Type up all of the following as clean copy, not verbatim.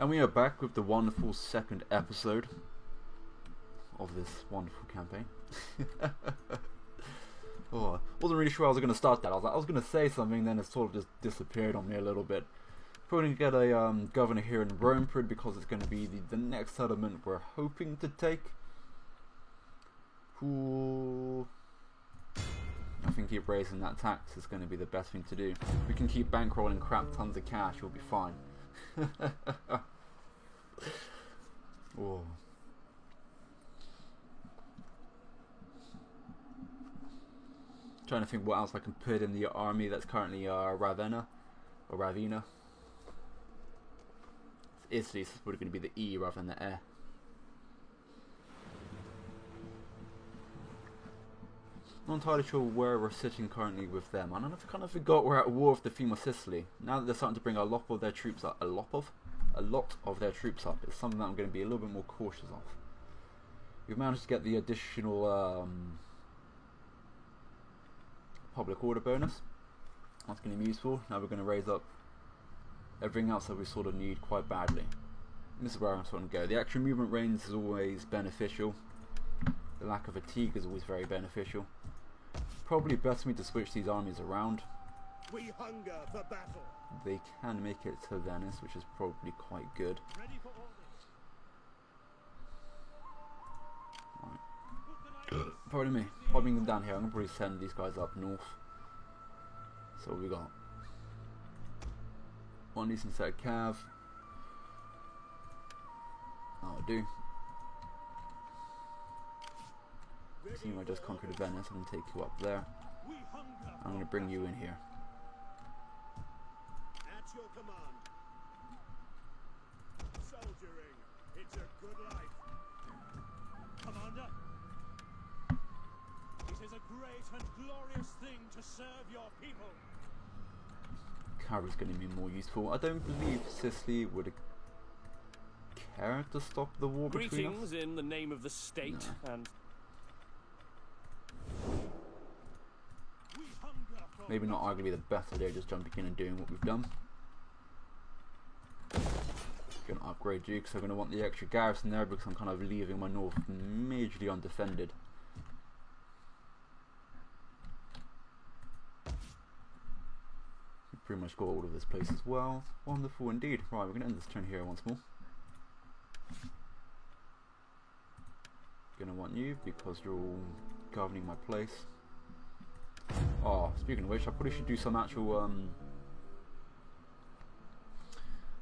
And we are back with the wonderful second episode of this wonderful campaign. Oh, I wasn't really sure how I was going to start that. I was going to say something, then it sort of just disappeared on me a little bit. Probably going to get a governor here in Romeford because it's going to be the next settlement we're hoping to take. Ooh. I think keep raising that tax is going to be the best thing to do. We can keep bankrolling crap tons of cash, we'll be fine. Oh. Trying to think what else I can put in the army that's currently Ravenna or Ravina. It's Italy, so it's probably going to be the E rather than the E. Not entirely sure where we're sitting currently with them. I kind of forgot we're at war with the Fema Sicily. Now that they're starting to bring a lot of their troops up, a lot of their troops up, it's something that I'm going to be a little bit more cautious of. We've managed to get the additional public order bonus. That's going to be useful. Now we're going to raise up everything else that we sort of need quite badly. And this is where I'm sort of go. The extra movement range is always beneficial. The lack of fatigue is always very beneficial. Probably best for me to switch these armies around. We hunger for battle. They can make it to Venice, which is probably quite good. Ready for orders. Right. Pardon me. Popping them down here. I'm going to probably send these guys up north. So what we got? One decent set of cav. That'll do. Seeing I just conquered Venice, I'm going to take you up there. I'm going to bring you in here. At your command. Soldiering, it's a good life. Commander, it is a great and glorious thing to serve your people. Cavalry's going to be more useful. I don't believe Sicily would care to stop the war between us. Greetings in the name of the state and... Maybe not arguably the best idea, just jumping in and doing what we've done. Gonna upgrade you because I'm gonna want the extra garrison there because I'm kind of leaving my north majorly undefended. We pretty much got all of this place as well. Wonderful indeed. Right, we're gonna end this turn here once more. Gonna want you because you're all governing my place. Oh, speaking of which, I probably should do some actual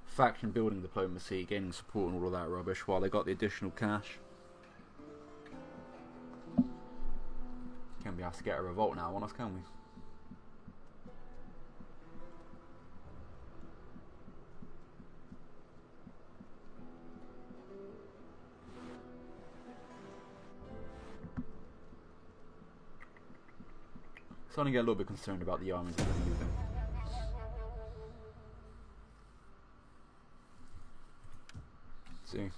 faction building diplomacy, gaining support and all of that rubbish while they got the additional cash. Can't be asked to get a revolt now on us, can we? Starting to get a little bit concerned about the armies that we're moving. See,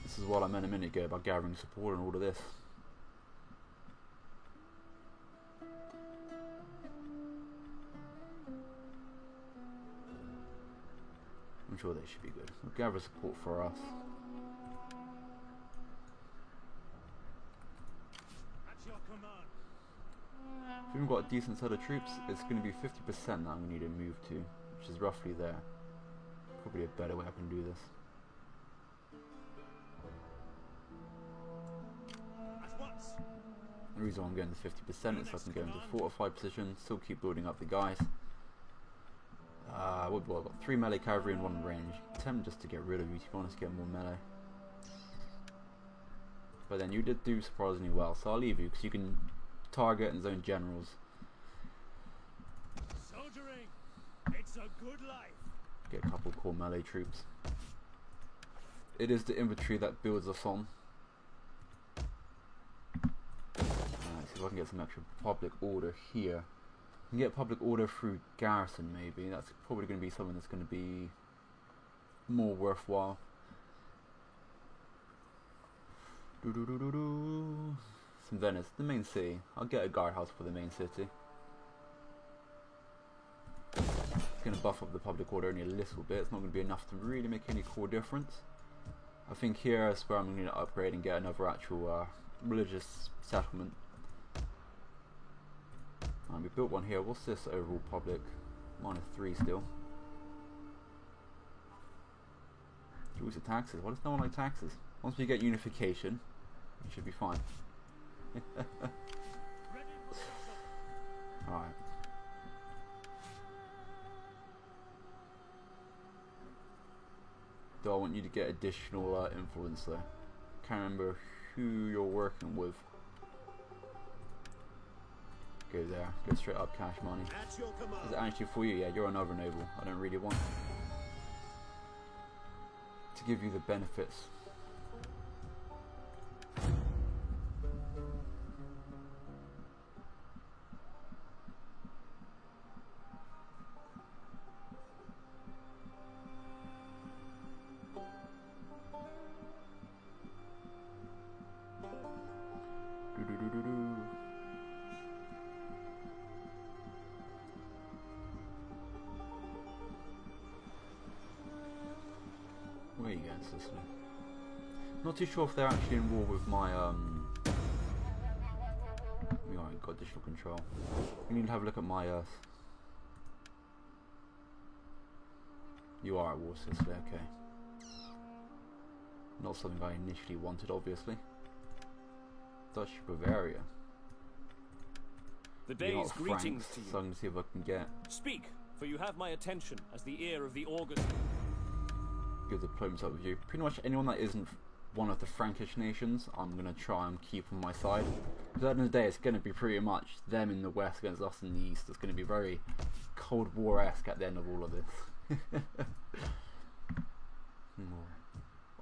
this is what I meant a minute ago about gathering support and all of this. I'm sure they should be good. We'll gather support for us. At your command. If we've got a decent set of troops, it's going to be 50% that I'm going to need to move to, which is roughly there. Probably a better way I can do this. At once. The reason why I'm going to 50% is so I can go into fortified position, still keep building up the guys. I've got 3 melee cavalry and 1 range. Attempt just to get rid of you, to be honest, get more melee. But then you did do surprisingly well, so I'll leave you because you can target and zone generals. Soldiering, it's a good life. Get a couple core melee troops. It is the infantry that builds us on. Alright, see if I can get some extra public order here. I can get public order through garrison maybe. That's probably going to be something that's going to be more worthwhile. It's in Venice, the main city. I'll get a guardhouse for the main city. going to buff up the public order only a little bit. It's not going to be enough to really make any core difference. I think here is where I'm going to upgrade and get another actual religious settlement. We built one here. What's this overall public? -3 still. Choose the taxes. Why does no one like taxes? Once we get unification, we should be fine. Alright. Do I want you to get additional influence though? Can't remember who you're working with. Go there. Go straight up cash money. Is it actually for you? Yeah, you're another noble. I don't really want to give you the benefits. Where are you going, Sicily? Not too sure if they're actually in war with my we already got additional control. We need to have a look at my You are at war, Sicily, okay. Not something I initially wanted, obviously. Dutch Bavaria. The day's greetings to you. So I'm going to see if I can get... Speak, for you have my attention as the ear of the August. Good diplomacy with you. Pretty much anyone that isn't one of the Frankish nations, I'm going to try and keep on my side. Because at the end of the day, it's going to be pretty much them in the west against us in the east. It's going to be very Cold War-esque at the end of all of this.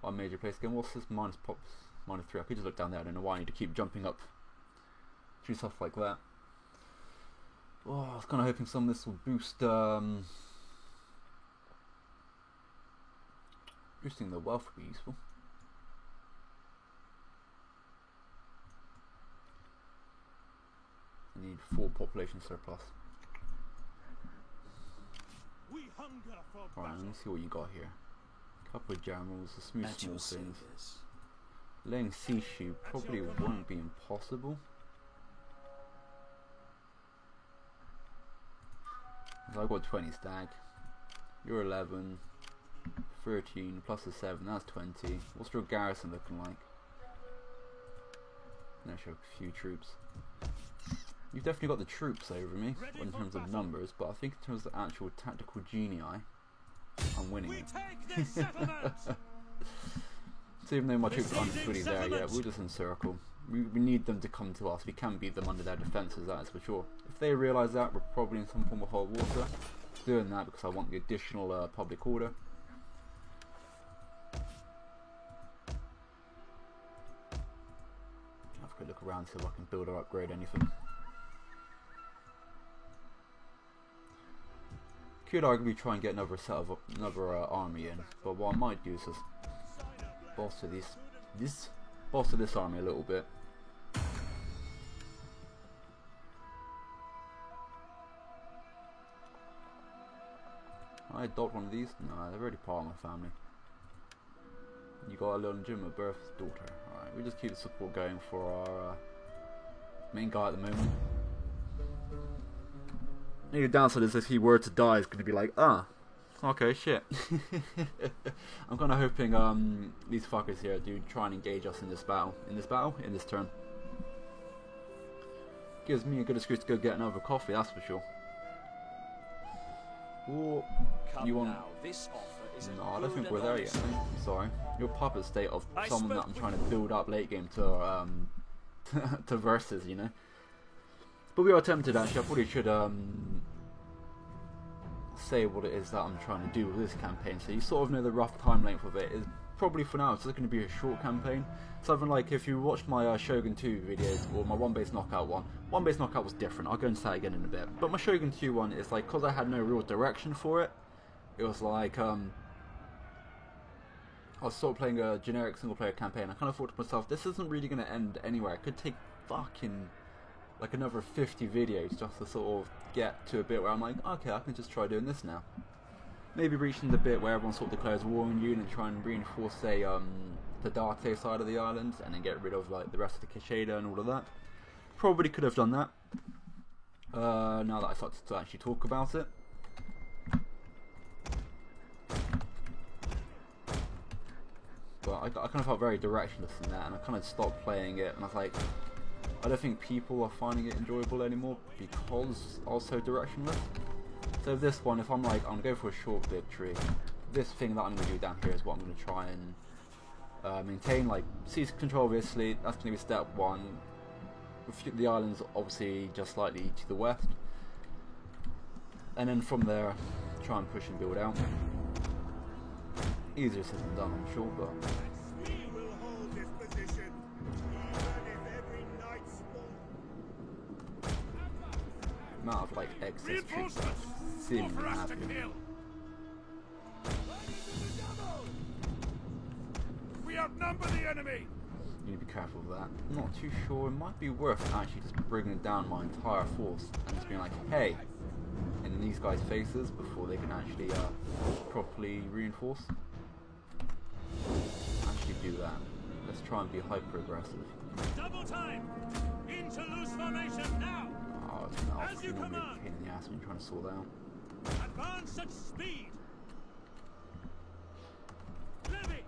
Our major place again. What's this? -3. I could just look down there. I don't know why I need to keep jumping up. Do stuff like that. Oh, I was kind of hoping some of this will boost boosting the wealth would be useful. I need 4 population surplus. We hunger for Alright, let me see what you got here. Couple of generals, the smooth small things. Laying Sishu probably won't be impossible. I've got 20 stag. You're 11. 13 plus a 7, that's 20. What's your garrison looking like? Let's show a few troops. You've definitely got the troops over me in terms of numbers, but I think in terms of actual tactical genii, I'm winning it. So even though my troops aren't fully there yet, we're just in circle. We need them to come to us. We can beat them under their defences, that is for sure. If they realise that, we're probably in some form of hot water. Doing that because I want the additional public order. Have a quick look around, see if I can build or upgrade anything. Could arguably try and get another set of army in, but what I might do is just bolster this army a little bit. I adopt one of these? No, they're already part of my family. You got a legitimate birth daughter. Alright, we just keep the support going for our main guy at the moment. The downside is if he were to die, it's going to be like, okay, shit. I'm kind of hoping these fuckers here do try and engage us in this battle. In this turn. Gives me a good excuse to go get another coffee, that's for sure. Or you want... Now, this offer is no, I don't think we're there yet. I'm sorry. Your puppet state of someone that I'm trying to build up late game to to versus, you know. But we are tempted actually. I probably should say what it is that I'm trying to do with this campaign, so you sort of know the rough time length of it. Is probably for now it's just going to be a short campaign. Something like if you watched my Shogun 2 videos or my One Base Knockout one. One Base Knockout was different. I'll go into that again in a bit. But my Shogun 2 one is like, because I had no real direction for it. It was like I was sort of playing a generic single player campaign. I kind of thought to myself, this isn't really going to end anywhere. It could take fucking like another 50 videos just to sort of get to a bit where I'm like, okay, I can just try doing this now. Maybe reaching the bit where everyone sort of declares war on you and try and reinforce, say, the Date side of the island, and then get rid of like the rest of the Kishida and all of that. Probably could have done that. Now that I started to actually talk about it. But I kind of felt very directionless in that, and I kind of stopped playing it, and I was like, I don't think people are finding it enjoyable anymore because I was so directionless. So this one, if I'm like, I'm going to go for a short victory, this thing that I'm going to do down here is what I'm going to try and maintain. Like, seize control, obviously, that's going to be step one. With the islands obviously just slightly to the west. And then from there, try and push and build out. Easier said than done, I'm sure, but... We will hold this position, even if every night amount of like excess troops seemingly happy. We outnumber the enemy. You need to be careful of that. I'm not too sure. It might be worth actually just bringing down my entire force and just being like, hey, in these guys' faces before they can actually properly reinforce. Actually do that. Let's try and be hyper aggressive. Double time. Into loose formation now. Oh, it's not. It's normally a pain in the ass when you're trying to sort out. Advance at speed. Levy.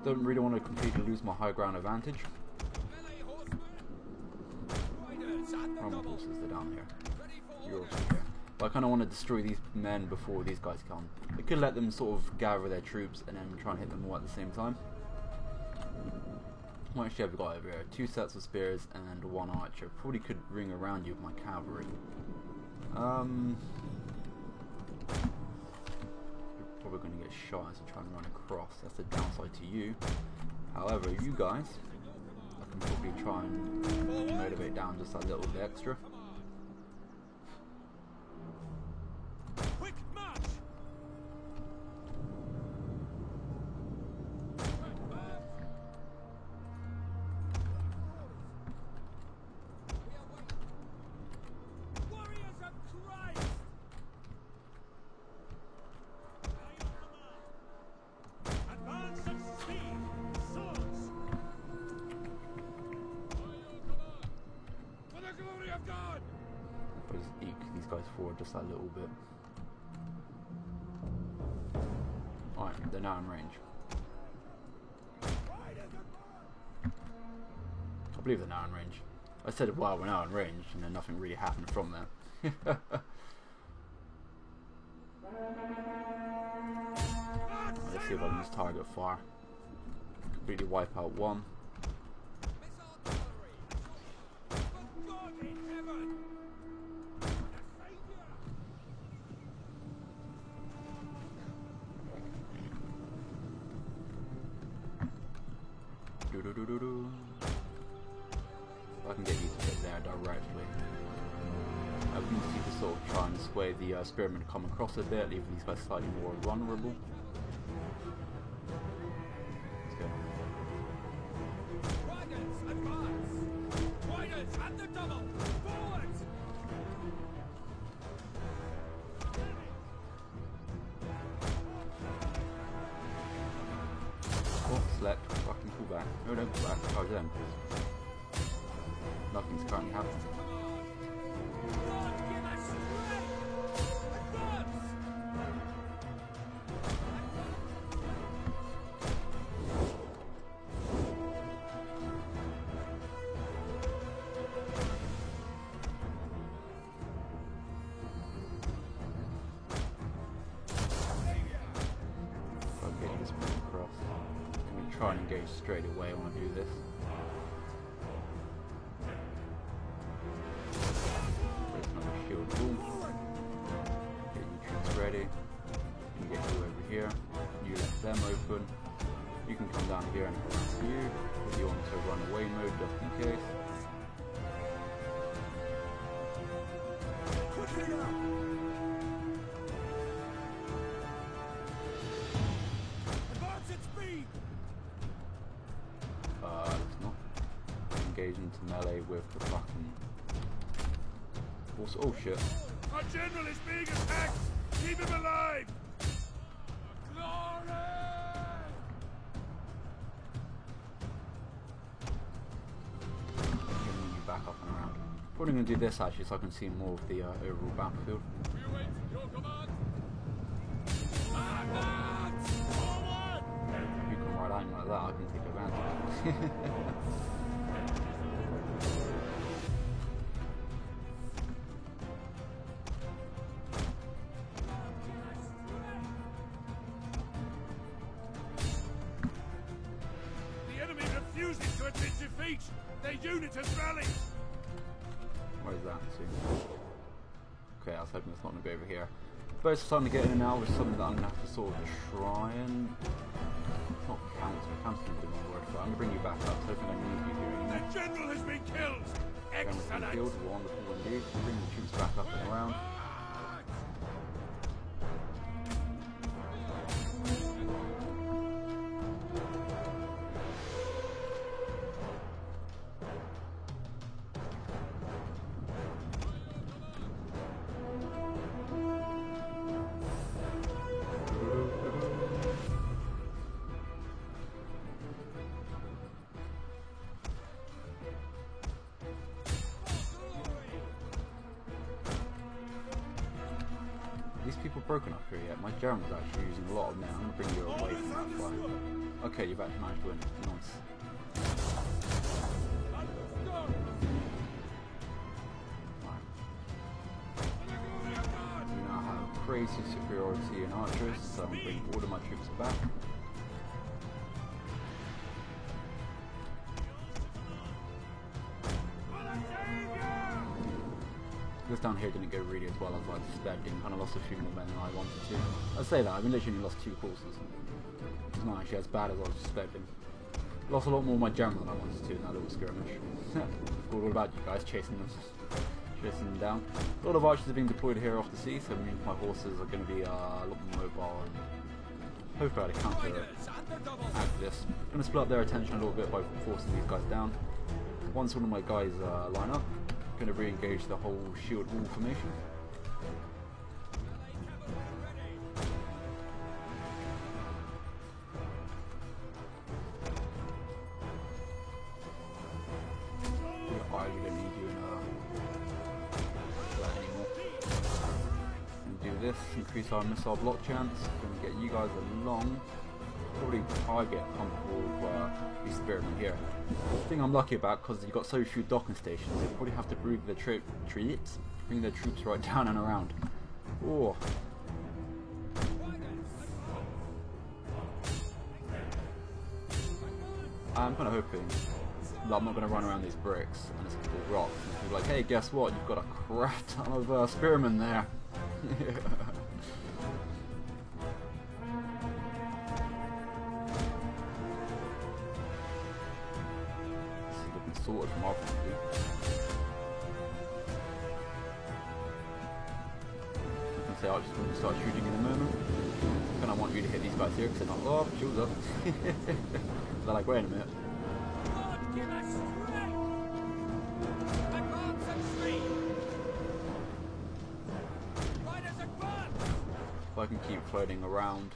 Don't really want to completely lose my high ground advantage. How many horses are down here? You're also here. But I kind of want to destroy these men before these guys come. I could let them sort of gather their troops and then try and hit them all at the same time. What actually have we got over here? 2 sets of spears and 1 archer. Probably could ring around you with my cavalry. You're probably going to get shot as you try and run across. That's the downside to you. However, you guys, I can probably try and motivate down just a little bit extra. Quick march. Warriors of Christ. Advance at speed. Swords. For the glory of God. If I just eke these guys forward just a little bit. Alright, they're now in range. I believe they're now in range. I said, wow, we're now in range, and then nothing really happened from there. Let's see if I can just target fire. Completely wipe out one. I can get you to get there directly. I need you to sort of try and sway the spearmen to come across a bit, leaving these guys slightly more vulnerable. Let's go. Wagons, advance! Riders, at the double! Forward! Oh, select, fucking pull back. No, don't pull back, charge them. Nothing's currently happening. God, give us strength! Advance! Okay, just move across. Can we try and engage straight away when I do this? There's another shield wall. Get your troops ready. You get you over here. You let them open. You can come down here and harass you. If you want to run away mode just in case. Quickly now! Advance at speed! engage into melee with the fucking... Also, oh shit. Our general is being attacked! Keep him alive! Getting you back up and around. Probably going to do this actually so I can see more of the overall battlefield. You can ride out like that, I can take advantage. The enemy refuses to admit defeat! Their unit has rallied! Where is that? See? Okay, I was hoping it's not going to be over here. But it's starting to get in and out, which is something that I'm going to have to sort of try and... not counter. Counter is the wrong word for it. I'm going to bring you back up, so hoping I need you doing The that. general has been killed! Excellent. Killed, wonderful indeed. Bring the troops back up and around. These people broken up here yet? My German's actually using a lot of men. I'm going to bring you away from that fight. Okay, you've actually managed to win. Nice. Right. We now have crazy superiority in archers, so I'm going to bring all of my troops back. This down here didn't go really as well as I was expecting. Kind of lost a few more men than I wanted to. I'd say that, I've literally only lost 2 courses. It's not actually as bad as I was expecting. Lost a lot more of my general than I wanted to in that little skirmish. Forgot all about you guys chasing them. Chasing them down. A lot of archers are being deployed here off the sea, so it means my horses are going to be a lot more mobile and hopefully I'll counter after this. I'm going to split up their attention a little bit by forcing these guys down. Once one of my guys line up, going to re-engage the whole shield wall formation. I really don't need you in that anymore. And do this, increase our missile block chance. Going to get you guys along. Probably I get comfortable with these spearmen here. The thing I'm lucky about, because you've got so few docking stations, you probably have to bring the troops right down and around. Oh. I'm kind of hoping that I'm not going to run around these bricks and it's going to be rocks and be like, hey, guess what? You've got a crap ton of spearmen there. Sorted from our point of view. You can say I just want to start shooting in a moment. And I want you to hit these guys here because they're not, oh, shields up. They're like, wait a minute. If I can keep floating around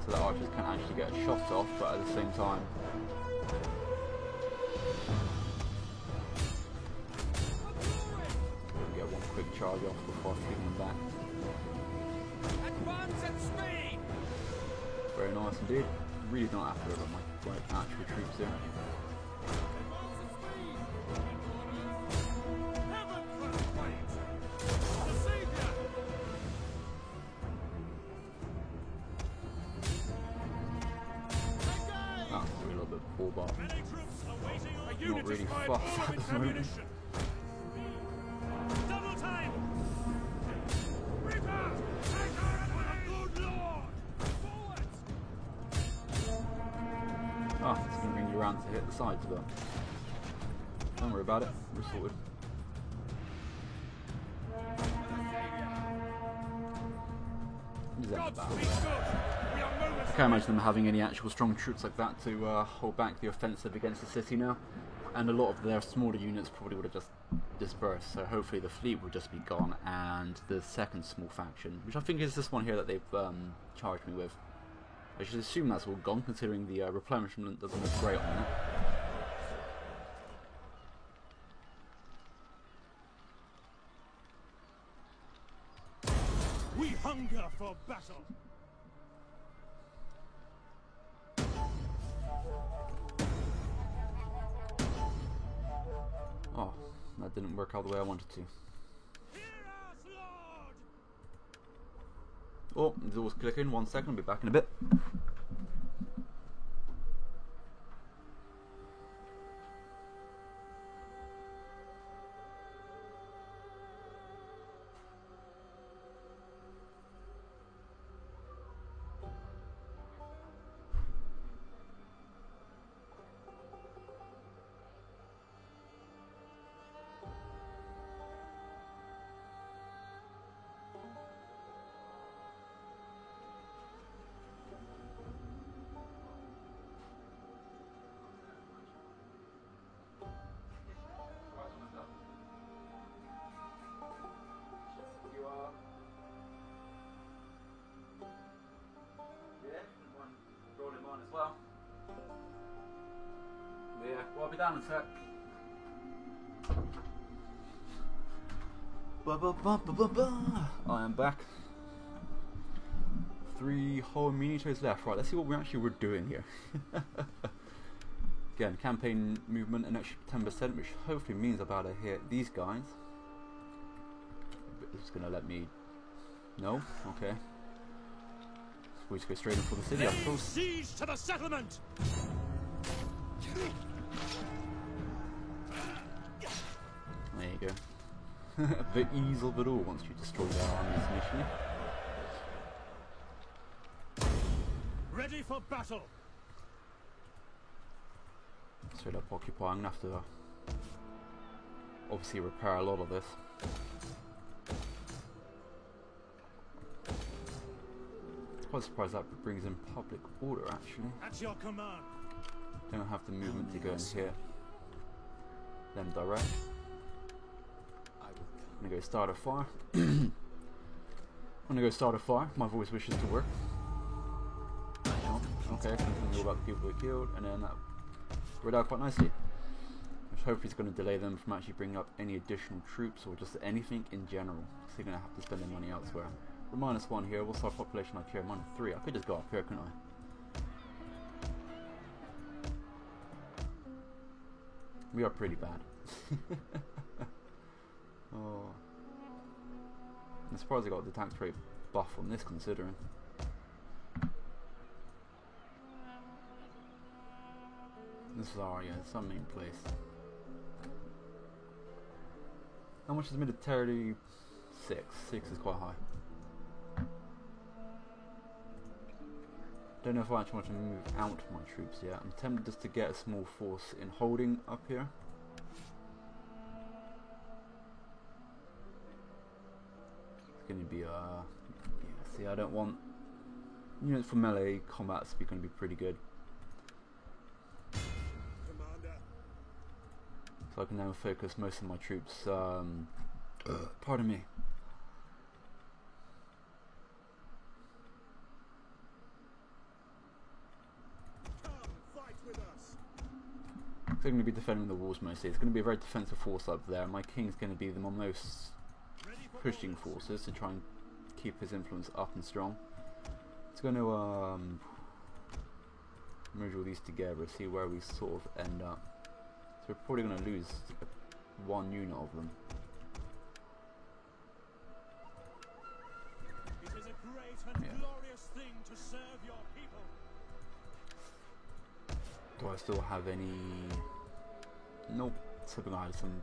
so that archers can actually get a shot off, but at the same time quick charge off before shooting them back. Advance at speed! Very nice indeed. Really not happy about my actual troops here. That's a little bit poor, but not really fast at the moment. Oh, it's going to bring you around to hit the sides, but don't worry about it, we're sorted. I can't imagine them having any actual strong troops like that to hold back the offensive against the city now. and a lot of their smaller units probably would have just dispersed, so hopefully the fleet will just be gone, and the second small faction, which I think is this one here that they've charged me with. I should assume that's all gone, considering the replenishment doesn't look great on it. We hunger for battle. Oh, that didn't work out the way I wanted to. Hear us, Lord! Oh, it's always clicking. 1 second, I'll be back in a bit. Yeah, well, I'll be down in a sec. I am back. 3 whole miniatures left. Right, let's see what we actually were doing here. Again, campaign movement an extra 10%, which hopefully means I'm about to hit these guys. It's gonna let me. No? Okay. We just go straight in for the city, I suppose. Siege to the settlement! There you go. The ease of it all once you destroy their armies initially. Ready for battle! Straight up occupy. I'm gonna have to obviously repair a lot of this. Quite surprised that brings in public order actually. At your command. Don't have the movement to go and hit them direct. I'm gonna go start a fire. I'm gonna go start a fire. My voice wishes to work. Oh, okay, continue about the people we killed, and then that read out quite nicely. Which hopefully is going to delay them from actually bringing up any additional troops or just anything in general. So they're going to have to spend their money elsewhere. We're -1 here. What's our population like here? -3. I could just go up here, couldn't I? We are pretty bad. Oh. I'm surprised I got the tax rate buff on this, considering. This is our, yeah, it's our main place. How much is military? 6. 6 is quite high. Don't know if I actually want to move out my troops yet. I'm tempted just to get a small force in holding up here. It's going to be yeah, see, I don't want units for melee combat. It's going to be pretty good. Commander. So I can now focus most of my troops. Pardon me. They're going to be defending the walls mostly. It's going to be a very defensive force up there. My king's going to be the most pushing forces to try and keep his influence up and strong. It's going to merge all these together, see where we sort of end up. So we're probably going to lose 1 unit of them. It is a great and glorious thing to serve your people. Do I still have any? Nope. So I had some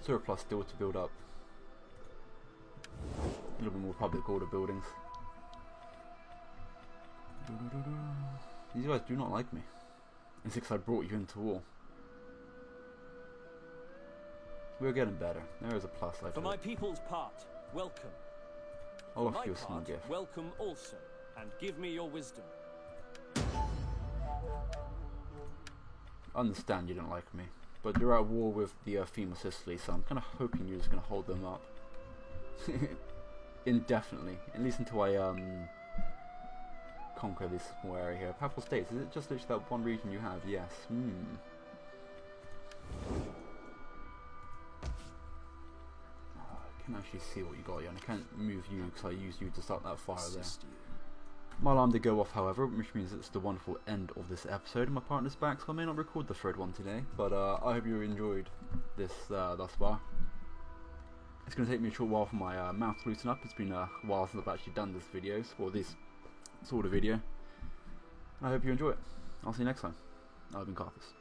surplus still to build up. A little bit more public order buildings. These guys do not like me. It's because I brought you into war. We're getting better. There is a plus. For my people's part, welcome. I'll For offer you my a small part, gift. welcome also, and give me your wisdom. I understand you don't like me. But you're at war with the theme of Sicily, so I'm kind of hoping you're just going to hold them up indefinitely, at least until I conquer this small area here. Papal States, is it just literally that one region you have? Yes. I can actually see what you got here, and I can't move you because I used you to start that fire there. My alarm did go off, however, which means it's the wonderful end of this episode, and my partner's back, so I may not record the third one today, but I hope you enjoyed this thus far. It's going to take me a short while for my mouth to loosen up. It's been a while since I've actually done this video, or this sort of video, and I hope you enjoy it. I'll see you next time. I've been Carthus.